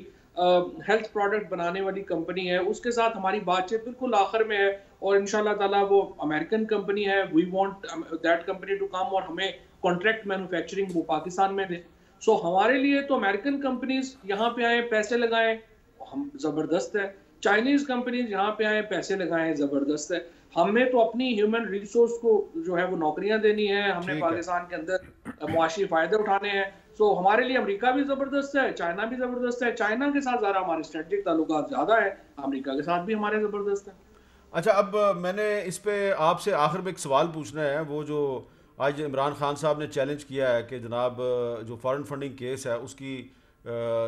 ہیلتھ پروڈکٹ بنانے والی کمپنی ہے اس کے ساتھ ہماری بات چیت بالکل آخر میں ہے, اور انشاءاللہ تعالیٰ وہ امریکن کمپنی ہے. We want that company to come, اور ہمیں کانٹریکٹ مینوفیکچرنگ وہ پاکستان میں دے. سو ہمارے لیے تو امریکن کمپنیز یہاں پہ آئیں پیسے لگائیں, ہم زبردست ہے. چائنیز کمپنیز یہاں پہ آئیں پیسے لگائیں, زبردست ہے. ہمیں تو اپنی ہیومن ریسورس کو جو ہے وہ نوکریاں دینی ہے, ہم نے پاکستان کے اندر معاشی فائدے اٹھانے ہیں. سو ہمارے لیے امریکہ بھی زبردست ہے, چائنا بھی زبردست ہے. چائنا کے ساتھ ذرا ہمارے اسٹریٹجک تعلقات زیادہ ہیں, امریکہ کے ساتھ بھی ہمارے زبردست ہیں. اچھا, اب میں نے اس پہ آپ سے آخر میں ایک سوال پوچھنا ہے. وہ جو آج عمران خان صاحب نے چیلنج کیا ہے کہ جناب جو فارن فنڈنگ کیس ہے اس کی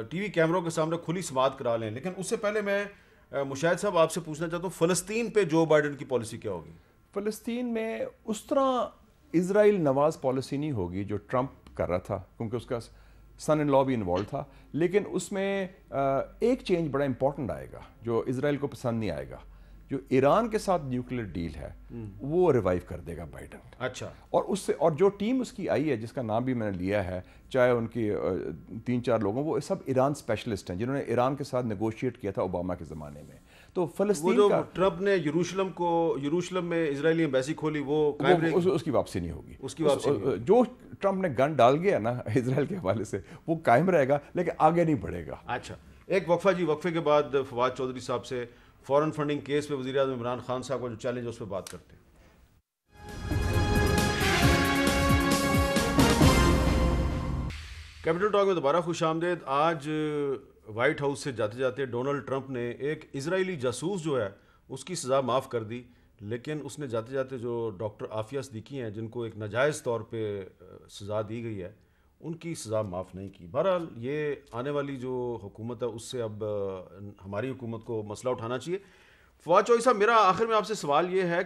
ٹی وی کیمروں کے سامنے کھلی سماعت کرا لیں, لیکن اس سے پہلے میں مشاہد صاحب آپ سے پوچھنا چاہتا ہوں فلسطین پہ جو بائیڈن کی پالیسی کیا ہوگی؟ فلسطین میں اس طرح اسرائیل نواز پالیسی نہیں ہوگی جو ٹرمپ کر رہا تھا, کیونکہ اس کا سن ان لا بھی انوالو تھا. لیکن اس میں ایک چینج بڑا امپورٹنٹ آئے گا جو اسرائیل کو پسند نہیں آئے گا. جو ایران کے ساتھ نیوکلیر ڈیل ہے وہ ریوائیو کر دے گا بائیڈن. اچھا, اور اس سے اور جو ٹیم اس کی آئی ہے جس کا نام بھی میں نے لیا ہے, چاہے ان کی 3-4 لوگوں, وہ سب ایران اسپیشلسٹ ہیں جنہوں نے ایران کے ساتھ نیگوشیٹ کیا تھا اوباما کے زمانے میں. تو فلسطین کا ٹرمپ نے یروشلم میں اسرائیلی ایمبیسی کھولی, وہ اس کی واپسی نہیں ہوگی. اس کی واپسی جو ٹرمپ نے گن ڈال گیا نا اسرائیل کے حوالے سے وہ قائم رہے گا, لیکن آگے نہیں بڑھے گا. اچھا, ایک وقفہ جی. وقفے کے بعد فواد چودھری صاحب سے فارن فنڈنگ کیس پہ وزیر اعظم عمران خان صاحب کا جو چیلنج ہے اس پہ بات کرتے ہیں. کیپٹل ٹاک میں دوبارہ خوش آمدید. آج وائٹ ہاؤس سے جاتے جاتے ڈونلڈ ٹرمپ نے ایک اسرائیلی جاسوس جو ہے اس کی سزا معاف کر دی, لیکن اس نے جاتے جاتے جو ڈاکٹر عافیہ صدیقی ہیں جن کو ایک ناجائز طور پہ سزا دی گئی ہے ان کی سزا معاف نہیں کی. بہرحال یہ آنے والی جو حکومت ہے اس سے اب ہماری حکومت کو مسئلہ اٹھانا چاہیے. فواد چودھری صاحب, میرا آخر میں آپ سے سوال یہ ہے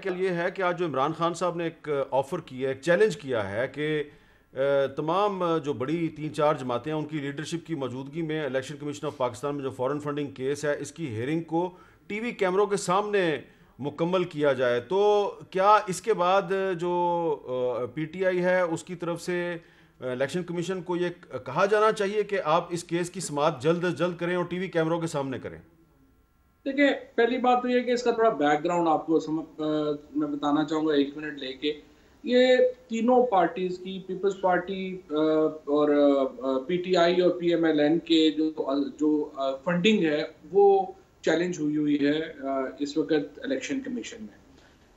کہ آج جو عمران خان صاحب نے ایک آفر کیا ہے, ایک چیلنج کیا ہے کہ تمام جو بڑی 3-4 جماعتیں ہیں ان کی لیڈرشپ کی موجودگی میں الیکشن کمیشن آف پاکستان میں جو فارن فنڈنگ کیس ہے اس کی ہیئرنگ کو ٹی وی کیمروں کے سامنے مکمل کیا جائے. تو کیا اس کے بعد جو پی ٹی آئی ہے اس کی طرف سے الیکشن کمیشن کو یہ کہا جانا چاہیے کہ آپ اس کیس کی سماعت جلد از جلد کریں اور ٹی وی کیمروں کے سامنے کریں؟ دیکھیں, پہلی بات تو یہ کہ اس کا تھوڑا بیک گراؤنڈ آپ کو میں بتانا چاہوں گا 1 منٹ لے کے. یہ تینوں پارٹیز کی پیپلز پارٹی اور پی ٹی آئی اور پی ایم ایل این کے جو فنڈنگ ہے وہ چیلنج ہوئی ہے اس وقت الیکشن کمیشن میں.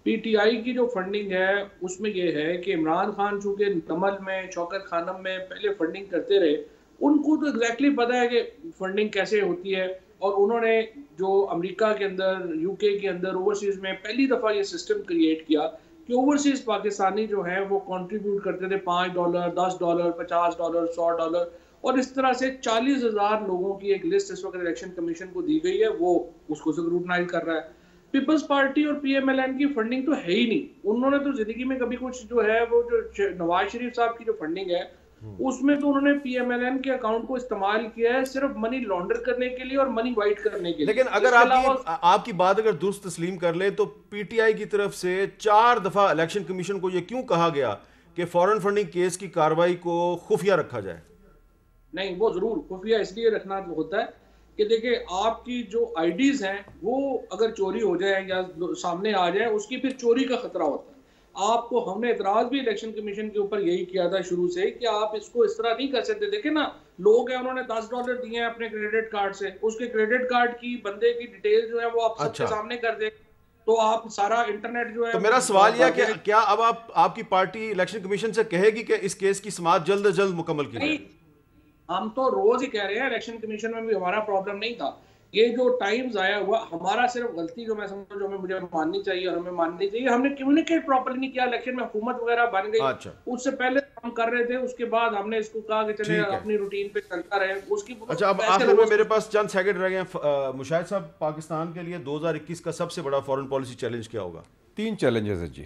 پی ٹی آئی کی جو فنڈنگ ہے اس میں یہ ہے کہ عمران خان چونکہ نمل میں شوکت خانم میں پہلے فنڈنگ کرتے رہے, ان کو تو ایگزیکٹلی پتہ ہے کہ فنڈنگ کیسے ہوتی ہے, اور انہوں نے جو امریکہ کے اندر یو کے کے اندر اوورسیز میں پہلی دفعہ یہ سسٹم کریٹ کیا کہ اوورسیز پاکستانی جو ہیں وہ کنٹریبیوٹ کرتے تھے $5, $10, $50, $100, اور اس طرح سے 40,000 لوگوں کی ایک لسٹ اس وقت الیکشن کمیشن کو دی گئی ہے, وہ اس کو اسکروٹنائز کر رہا ہے. پیپلز پارٹی اور پی ایم ایل این کی فنڈنگ تو ہے ہی نہیں, انہوں نے تو زندگی میں کبھی کچھ جو ہے وہ جو نواز شریف صاحب کی جو فنڈنگ ہے اس میں تو انہوں نے پی ایم ایل این کے اکاؤنٹ کو استعمال کیا ہے صرف منی لانڈر کرنے کے لیے اور منی وائٹ کرنے کے لیے. لیکن اگر آپ کی بات اگر درست تسلیم کر لیں تو پی ٹی آئی کی طرف سے 4 دفعہ الیکشن کمیشن کو یہ کیوں کہا گیا کہ فورن فنڈنگ کیس کی کارروائی کو خفیہ رکھا جائے؟ نہیں, وہ ضرور خفیہ اس لیے رکھنا ہوتا ہے کہ دیکھیں آپ کی جو آئی ڈیز ہیں وہ اگر چوری ہو جائے یا سامنے آ جائے اس کی پھر چوری کا خطرہ ہوتا ہے. آپ کو ہم نے اعتراض بھی الیکشن کمیشن کے اوپر یہی کیا تھا شروع سے کہ آپ اس کو اس طرح نہیں کر سکتے. دیکھیں نا, لوگ ہیں انہوں نے $10 دیے ہیں اپنے کریڈٹ کارڈ سے, اس کے کریڈٹ کارڈ کی بندے کی ڈیٹیل جو ہے وہ آپ سب کے سامنے کر دیں تو آپ سارا انٹرنیٹ جو ہے. تو میرا سوال یہ کہ کیا اب آپ کی پارٹی الیکشن کمیشن سے کہے گی کہ اس کیس کی سماعت جلد از جلد مکمل کی جائے؟ ہم تو روز ہی کہہ رہے ہیں, الیکشن کمیشن میں بھی ہمارا پرابلم نہیں تھا. یہ جو ٹائم ضائع ہوا ہمارا صرف غلطی جو میں سمجھتا ہوں مجھے ماننی چاہیے اور ہمیں ماننی چاہیے, ہم نے کمیونیکیٹ پراپرلی نہیں کیا. الیکشن میں حکومت وغیرہ بن گئی, اس سے پہلے ہم کر رہے تھے, اس کے بعد ہم نے اس کو کہا کہ چلے اپنی روٹین پہ چلتا رہے. اس کی اچھا, اب آخر میں میرے پاس چند سیکنڈ رہ گئے ہیں. مشاہد صاحب, پاکستان کے لیے 2021 کا سب سے بڑا فورن پالیسی چیلنج کیا ہوگا؟ 3 چیلنجز ہیں جی.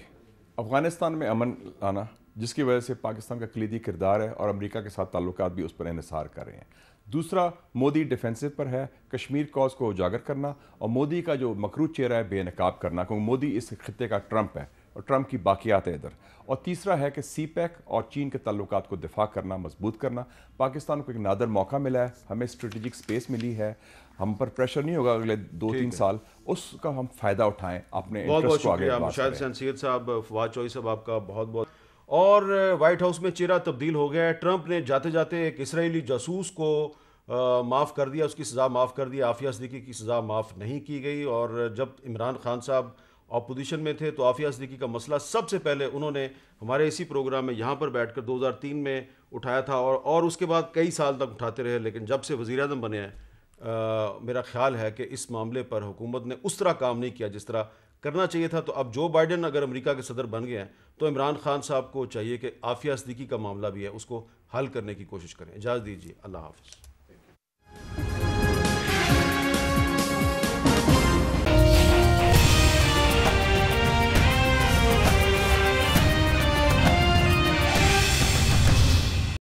افغانستان میں امن لانا جس کی وجہ سے پاکستان کا کلیدی کردار ہے اور امریکہ کے ساتھ تعلقات بھی اس پر انحصار کر رہے ہیں. دوسرا, مودی ڈیفینسو پر ہے, کشمیر کاز کو اجاگر کرنا, اور مودی کا جو مکروہ چہرہ ہے بے نقاب کرنا, کیونکہ مودی اس خطے کا ٹرمپ ہے اور ٹرمپ کی باقیات ہے ادھر. اور تیسرا ہے کہ سی پیک اور چین کے تعلقات کو دفاع کرنا, مضبوط کرنا. پاکستان کو ایک نادر موقع ملا ہے, ہمیں اسٹریٹجک سپیس ملی ہے, ہم پر پریشر نہیں ہوگا اگلے 2-3 سال, اس کا ہم فائدہ اٹھائیں اپنے انٹرسٹ کو آگے بڑھائیں. مشاہد حسین سید صاحب, فواد چوہی صاحب, آپ کا بہت بہت. اور وائٹ ہاؤس میں چہرہ تبدیل ہو گیا ہے. ٹرمپ نے جاتے جاتے ایک اسرائیلی جاسوس کو معاف کر دیا, اس کی سزا معاف کر دی. عافیہ صدیقی کی سزا معاف نہیں کی گئی, اور جب عمران خان صاحب اپوزیشن میں تھے تو عافیہ صدیقی کا مسئلہ سب سے پہلے انہوں نے ہمارے اسی پروگرام میں یہاں پر بیٹھ کر 2003 میں اٹھایا تھا, اور اس کے بعد کئی سال تک اٹھاتے رہے. لیکن جب سے وزیر اعظم بنے ہیں میرا خیال ہے کہ اس معاملے پر حکومت نے اس طرح کام نہیں کیا جس طرح کرنا چاہیے تھا. تو اب جو بائیڈن اگر امریکہ کے صدر بن گئے ہیں تو عمران خان صاحب کو چاہیے کہ عافیہ صدیقی کا معاملہ بھی ہے اس کو حل کرنے کی کوشش کریں. اجازت دیجیے, اللہ حافظ.